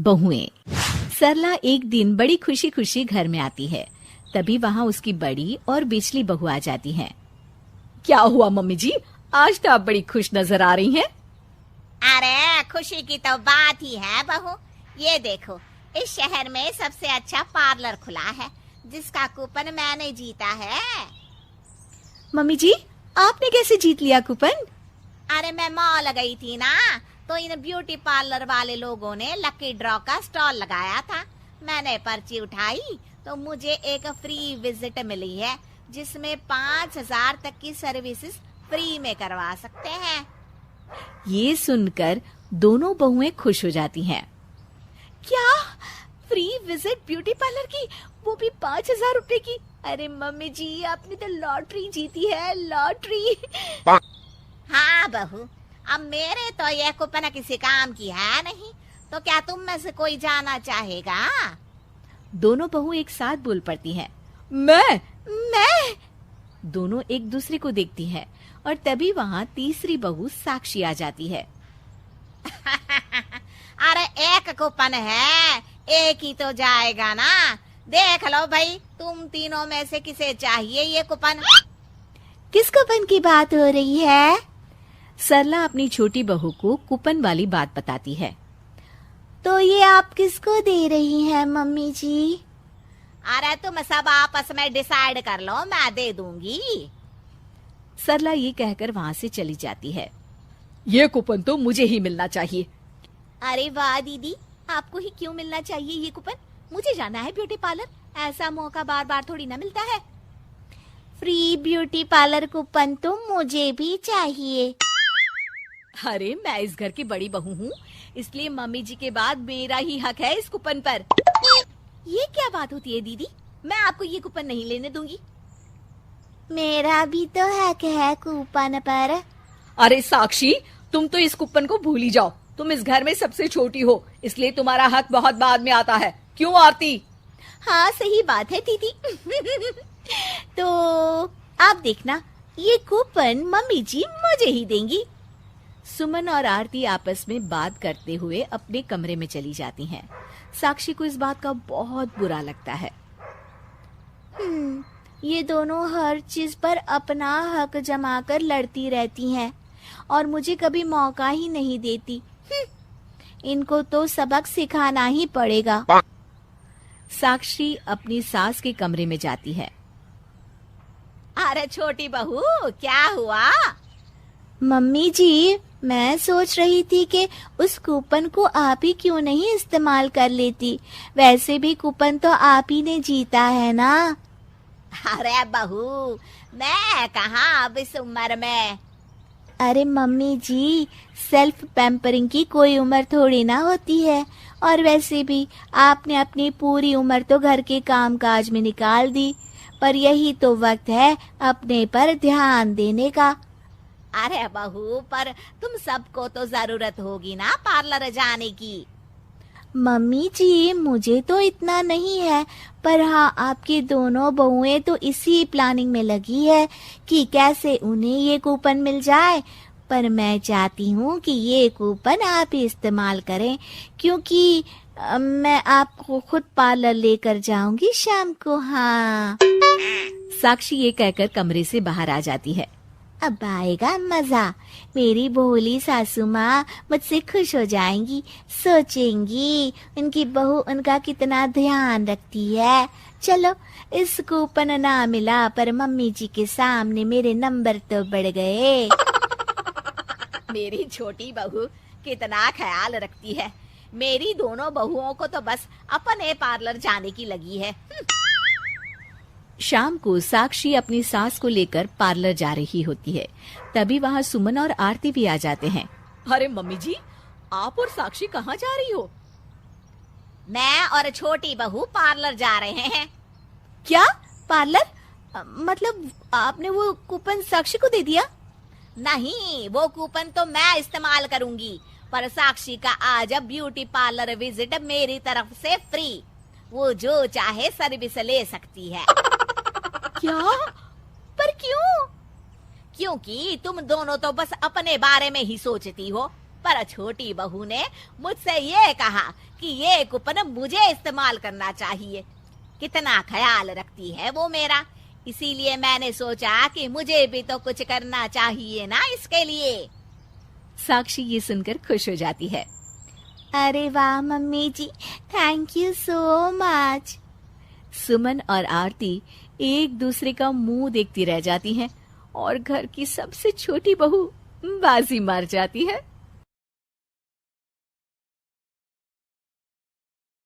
बहुएं। सरला एक दिन बड़ी खुशी खुशी घर में आती है। तभी वहाँ उसकी बड़ी और बिचली बहू आ जाती हैं। क्या हुआ मम्मी जी, आज तो आप बड़ी खुश नजर आ रही हैं। अरे खुशी की तो बात ही है बहू। ये देखो, इस शहर में सबसे अच्छा पार्लर खुला है जिसका कूपन मैंने जीता है। मम्मी जी, आपने कैसे जीत लिया कूपन? अरे मैं मॉल गई थी ना, तो इन ब्यूटी पार्लर वाले लोगों ने लकी ड्रॉ का स्टॉल लगाया था। मैंने पर्ची उठाई तो मुझे एक फ्री विजिट मिली है जिसमें 5,000 तक की सर्विसेज फ्री में करवा सकते हैं। ये सुनकर दोनों बहुएं खुश हो जाती हैं। क्या फ्री विजिट ब्यूटी पार्लर की, वो भी 5,000 रुपए की? अरे मम्मी जी, आपने तो लॉटरी जीती है, लॉटरी। हाँ बहू, अब मेरे तो ये कूपन किसी काम की है नहीं, तो क्या तुम में से कोई जाना चाहेगा? दोनों बहू एक साथ बोल पड़ती हैं। मैं। दोनों एक दूसरे को देखती हैं और तभी वहाँ तीसरी बहू साक्षी आ जाती है। अरे एक कूपन है, एक ही तो जाएगा ना। देख लो भाई, तुम तीनों में से किसे चाहिए ये कूपन? किस कूपन की बात हो रही है? सरला अपनी छोटी बहू को कूपन वाली बात बताती है। तो ये आप किसको दे रही हैं मम्मी जी? अरे तुम सब आपस में डिसाइड कर लो, मैं दे दूंगी। सरला ये कहकर वहाँ से चली जाती है। ये कूपन तो मुझे ही मिलना चाहिए। अरे वाह दीदी, आपको ही क्यों मिलना चाहिए ये कूपन? मुझे जाना है ब्यूटी पार्लर, ऐसा मौका बार बार थोड़ी ना मिलता है। फ्री ब्यूटी पार्लर कूपन तो मुझे भी चाहिए। अरे मैं इस घर की बड़ी बहू हूँ, इसलिए मम्मी जी के बाद मेरा ही हक है इस कूपन पर। ये क्या बात होती है दीदी, मैं आपको ये कूपन नहीं लेने दूंगी। मेरा भी तो हक है कूपन पर। अरे साक्षी, तुम तो इस कूपन को भूल ही जाओ। तुम इस घर में सबसे छोटी हो, इसलिए तुम्हारा हक बहुत बाद में आता है। क्यों आरती? हाँ सही बात है दीदी। तो आप देखना, ये कूपन मम्मी जी मुझे ही देंगी। सुमन और आरती आपस में बात करते हुए अपने कमरे में चली जाती हैं। साक्षी को इस बात का बहुत बुरा लगता है। ये दोनों हर चीज पर अपना हक जमाकर लड़ती रहती हैं और मुझे कभी मौका ही नहीं देती। इनको तो सबक सिखाना ही पड़ेगा। साक्षी अपनी सास के कमरे में जाती है। अरे छोटी बहू, क्या हुआ? मम्मी जी, मैं सोच रही थी कि उस कूपन को आप ही क्यों नहीं इस्तेमाल कर लेती। वैसे भी कूपन तो आप ही ने जीता है ना। अरे बहू, मैं कहाँ अब इस उम्र में। अरे मम्मी जी, सेल्फ पैम्परिंग की कोई उम्र थोड़ी ना होती है। और वैसे भी आपने अपनी पूरी उम्र तो घर के कामकाज में निकाल दी, पर यही तो वक्त है अपने पर ध्यान देने का। अरे बहू, पर तुम सबको तो जरूरत होगी ना पार्लर जाने की। मम्मी जी, मुझे तो इतना नहीं है, पर हाँ, आपकी दोनों बहुएं तो इसी प्लानिंग में लगी है कि कैसे उन्हें ये कूपन मिल जाए। पर मैं चाहती हूँ कि ये कूपन आप ही इस्तेमाल करें, क्योंकि मैं आपको खुद पार्लर लेकर जाऊंगी शाम को। हाँ। साक्षी ये कहकर कमरे से बाहर आ जाती है। अब आएगा मजा। मेरी भोली सासू माँ मुझसे खुश हो जाएंगी, सोचेंगी उनकी बहू उनका कितना ध्यान रखती है। चलो, इस कूपन ना मिला पर मम्मी जी के सामने मेरे नंबर तो बढ़ गए। मेरी छोटी बहू कितना ख्याल रखती है। मेरी दोनों बहुओं को तो बस अपने पार्लर जाने की लगी है। शाम को साक्षी अपनी सास को लेकर पार्लर जा रही होती है। तभी वहाँ सुमन और आरती भी आ जाते हैं। अरे मम्मी जी, आप और साक्षी कहाँ जा रही हो? मैं और छोटी बहू पार्लर जा रहे हैं। क्या पार्लर? मतलब आपने वो कूपन साक्षी को दे दिया? नहीं, वो कूपन तो मैं इस्तेमाल करूंगी, पर साक्षी का आज ब्यूटी पार्लर विजिट मेरी तरफ से फ्री। वो जो चाहे सर्विस ले सकती है। क्या? पर क्यों? क्योंकि तुम दोनों तो बस अपने बारे में ही सोचती हो। पर छोटी बहू ने मुझसे ये कहा कि ये कूपन मुझे इस्तेमाल करना चाहिए। कितना ख्याल रखती है वो मेरा, इसीलिए मैंने सोचा कि मुझे भी तो कुछ करना चाहिए ना इसके लिए। साक्षी ये सुनकर खुश हो जाती है। अरे वाह mummy ji, thank you so much. Suman और आरती एक दूसरे का मुंह देखती रह जाती हैं और घर की सबसे छोटी बहू बाजी मार जाती है।